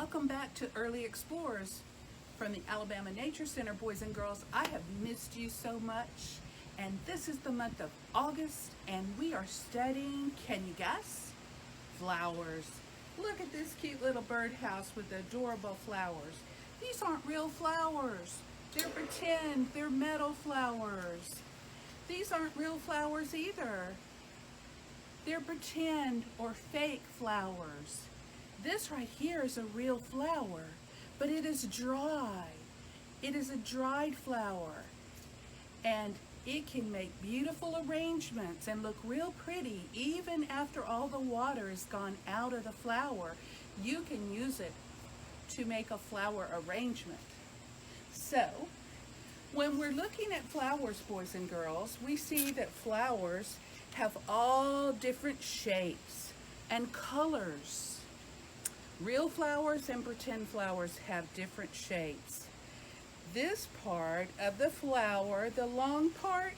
Welcome back to Early Explorers from the Alabama Nature Center, boys and girls. I have missed you so much, and this is the month of August, and we are studying, can you guess? Flowers. Look at this cute little birdhouse with adorable flowers. These aren't real flowers. They're pretend, they're metal flowers. These aren't real flowers either. They're pretend or fake flowers. This right here is a real flower, but it is dry. It is a dried flower, and it can make beautiful arrangements and look real pretty even after all the water is gone out of the flower. You can use it to make a flower arrangement. So, when we're looking at flowers, boys and girls, we see that flowers have all different shapes and colors. Real flowers and pretend flowers have different shapes. This part of the flower, the long part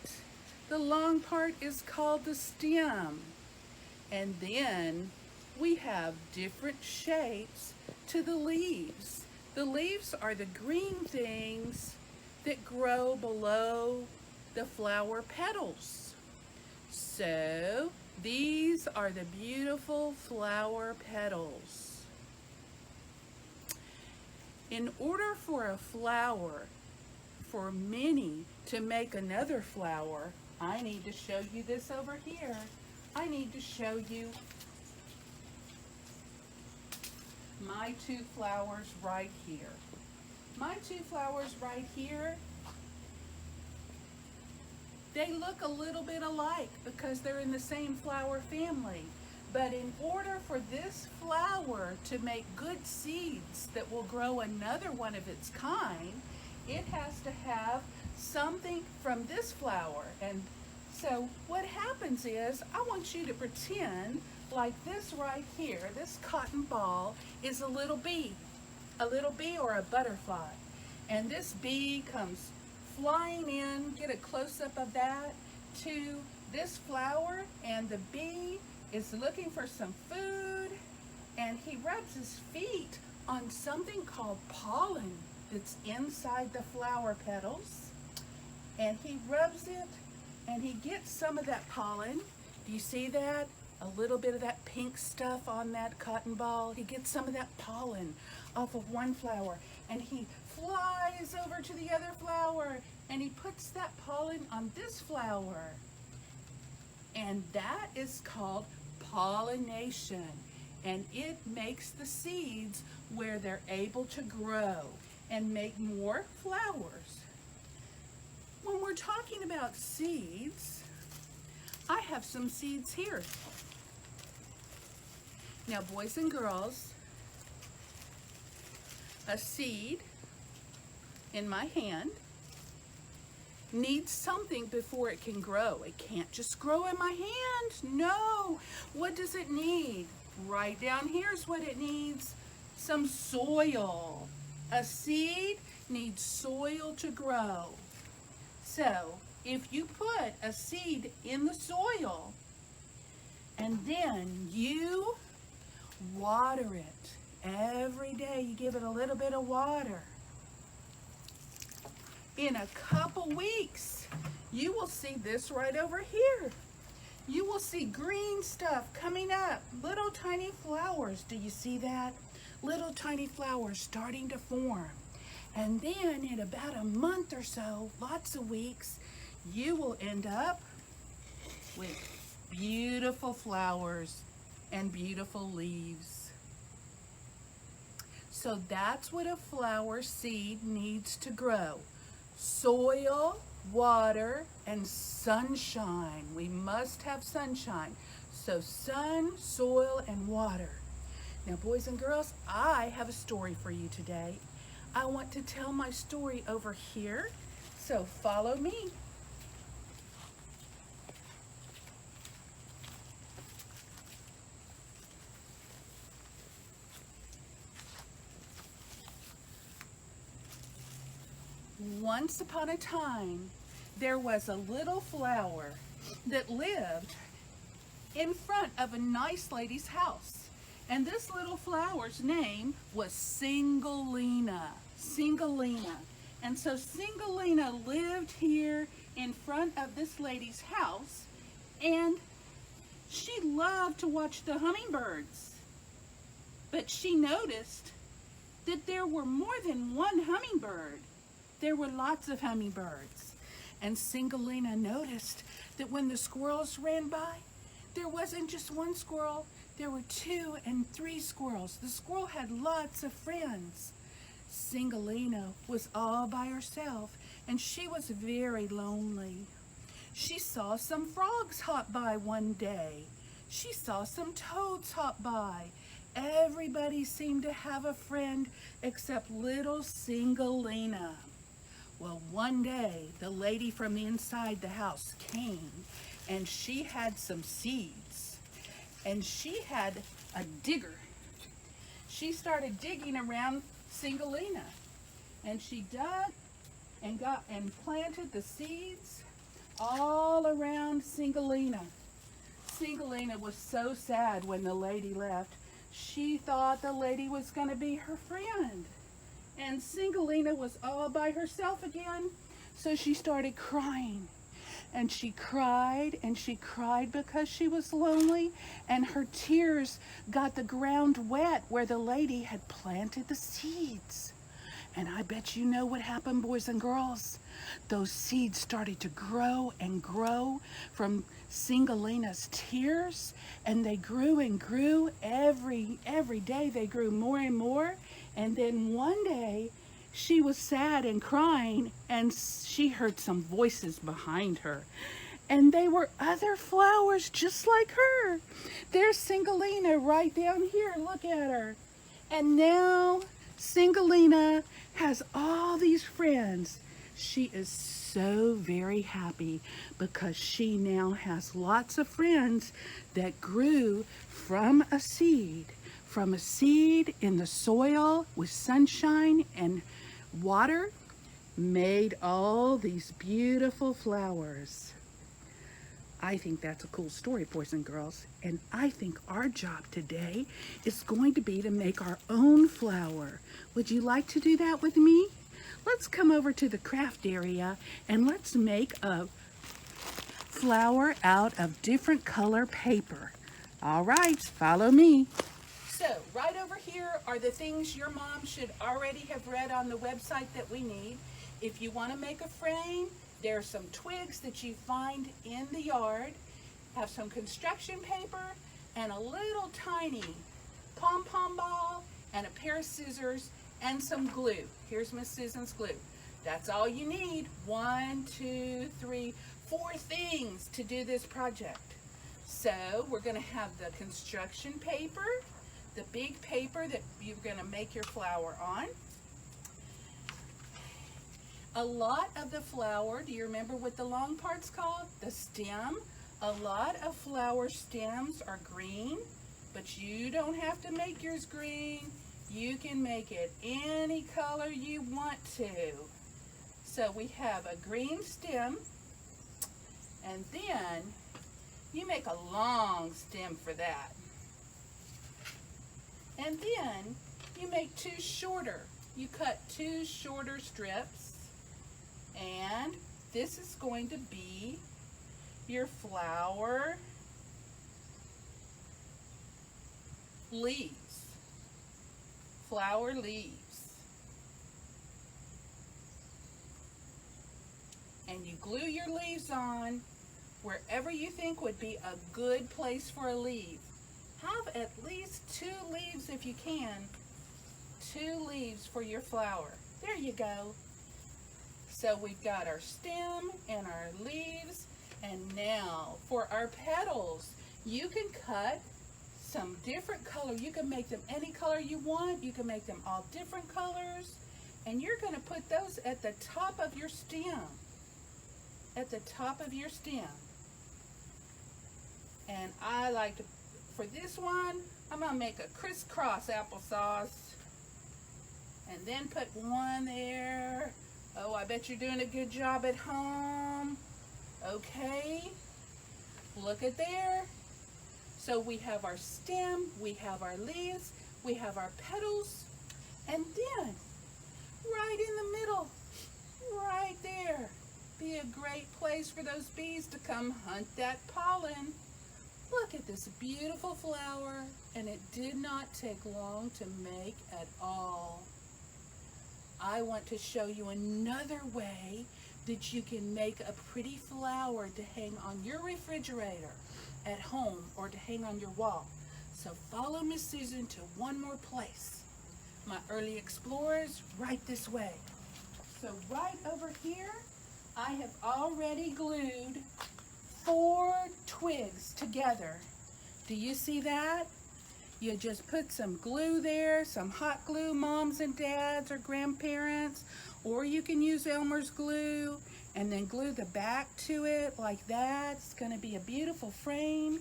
is called the stem. And then we have different shapes to the leaves. The leaves are the green things that grow below the flower petals. So these are the beautiful flower petals. In order for a flower, for many to make another flower, I need to show you this over here. I need to show you my two flowers right here. My two flowers right here, they look a little bit alike because they're in the same flower family. But in order for this flower to make good seeds that will grow another one of its kind, it has to have something from this flower. And so what happens is, I want you to pretend like this right here, this cotton ball, is a little bee or a butterfly. And this bee comes flying in, get a close-up of that, to this flower, and the bee is looking for some food, and he rubs his feet on something called pollen that's inside the flower petals, and he rubs it and he gets some of that pollen. Do you see that? A little bit of that pink stuff on that cotton ball. He gets some of that pollen off of one flower, and he flies over to the other flower and he puts that pollen on this flower. And that is called pollination, and it makes the seeds where they're able to grow and make more flowers. When we're talking about seeds, I have some seeds here. Now, boys and girls, a seed in my hand needs something before it can grow. It can't just grow in my hand. No. What does it need? Right down here is what it needs. Some soil. A seed needs soil to grow. So, if you put a seed in the soil and then you water it every day, you give it a little bit of water, in a couple weeks, you will see this right over here. You will see green stuff coming up, little tiny flowers. Do you see that? Little tiny flowers starting to form. And then in about a month or so, lots of weeks, you will end up with beautiful flowers and beautiful leaves. So that's what a flower seed needs to grow. Soil, water, and sunshine. We must have sunshine. So sun, soil, and water. Now, boys and girls, I have a story for you today. I want to tell my story over here, so follow me. Once upon a time, there was a little flower that lived in front of a nice lady's house. And this little flower's name was Singleina. Singleina. And so Singleina lived here in front of this lady's house, and she loved to watch the hummingbirds. But she noticed that there were more than one hummingbird. There were lots of hummingbirds. And Singleina noticed that when the squirrels ran by, there wasn't just one squirrel, there were 2 and 3 squirrels. The squirrel had lots of friends. Singleina was all by herself, and she was very lonely. She saw some frogs hop by one day. She saw some toads hop by. Everybody seemed to have a friend except little Singleina. Well, one day, the lady from inside the house came, and she had some seeds, and she had a digger. She started digging around Singleina, and she dug and planted the seeds all around Singleina. Singleina was so sad when the lady left. She thought the lady was going to be her friend. And Singleina was all by herself again, so she started crying. And she cried because she was lonely, and her tears got the ground wet where the lady had planted the seeds. And I bet you know what happened, boys and girls. Those seeds started to grow and grow from Singleina's tears, and they grew and grew every day. They grew more and more. And then one day, she was sad and crying, and she heard some voices behind her. And they were other flowers just like her. There's Singleina right down here. Look at her. And now Singleina has all these friends. She is so very happy because she now has lots of friends that grew from a seed. From a seed in the soil with sunshine and water, made all these beautiful flowers. I think that's a cool story, boys and girls. And I think our job today is going to be to make our own flower. Would you like to do that with me? Let's come over to the craft area and let's make a flower out of different color paper. All right, follow me. So right over here are the things your mom should already have read on the website that we need. If you want to make a frame, there are some twigs that you find in the yard. Have some construction paper and a little tiny pom-pom ball and a pair of scissors and some glue. Here's Miss Susan's glue. That's all you need. 1, 2, 3, 4 things to do this project. So we're going to have the construction paper, the big paper that you're going to make your flower on. A lot of the flower, do you remember what the long part's called? The stem. A lot of flower stems are green, but you don't have to make yours green. You can make it any color you want to. So we have a green stem, and then you make a long stem for that. And then you make 2 shorter. You cut 2 shorter strips, and this is going to be your flower leaves. Flower leaves. And you glue your leaves on wherever you think would be a good place for a leaf. Have at least 2 leaves if you can. 2 leaves for your flower. There you go. So we've got our stem and our leaves. And now for our petals, you can cut some different color. You can make them any color you want. You can make them all different colors. And you're going to put those at the top of your stem. At the top of your stem. And I like to, for this one, I'm going to make a crisscross applesauce. And then put one there. Oh, I bet you're doing a good job at home. Okay. Look at there. So we have our stem, we have our leaves, we have our petals, and then right in the middle, right there, be a great place for those bees to come hunt that pollen. Look at this beautiful flower, and it did not take long to make at all. I want to show you another way that you can make a pretty flower to hang on your refrigerator at home or to hang on your wall. So follow Miss Susan to one more place. My early explorers, right this way. So right over here, I have already glued 4 twigs together. Do you see that? You just put some glue there, some hot glue, moms and dads or grandparents, or you can use Elmer's glue and then glue the back to it like that. It's going to be a beautiful frame.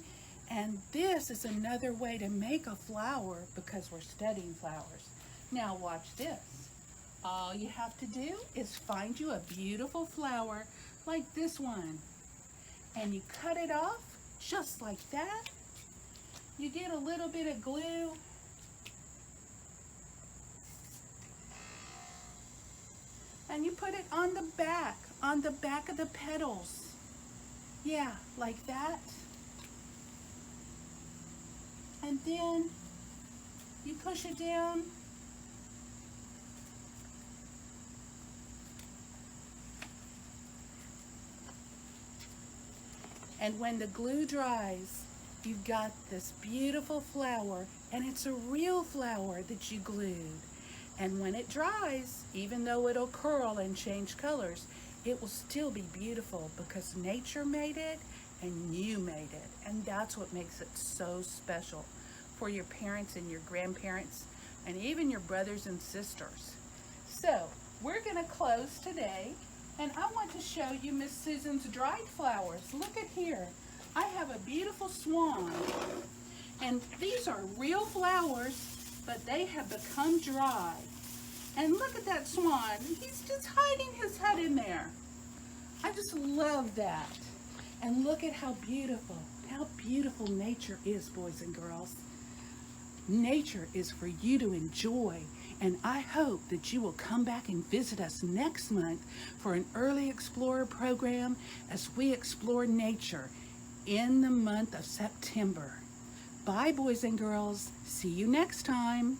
And this is another way to make a flower because we're studying flowers. Now watch this. All you have to do is find you a beautiful flower like this one. And you cut it off just like that. You get a little bit of glue. And you put it on the back of the petals. Yeah, like that. And then you push it down. And when the glue dries, you've got this beautiful flower, and it's a real flower that you glued. And when it dries, even though it'll curl and change colors, it will still be beautiful because nature made it and you made it. And that's what makes it so special for your parents and your grandparents and even your brothers and sisters. So we're gonna close today, and I want to show you Miss Susan's dried flowers. Look at here. I have a beautiful swan, and these are real flowers, but they have become dry. And look at that swan. He's just hiding his head in there. I just love that. And look at how beautiful nature is, boys and girls. Nature is for you to enjoy, and I hope that you will come back and visit us next month for an Early Explorer program as we explore nature in the month of September. Bye, boys and girls. See you next time.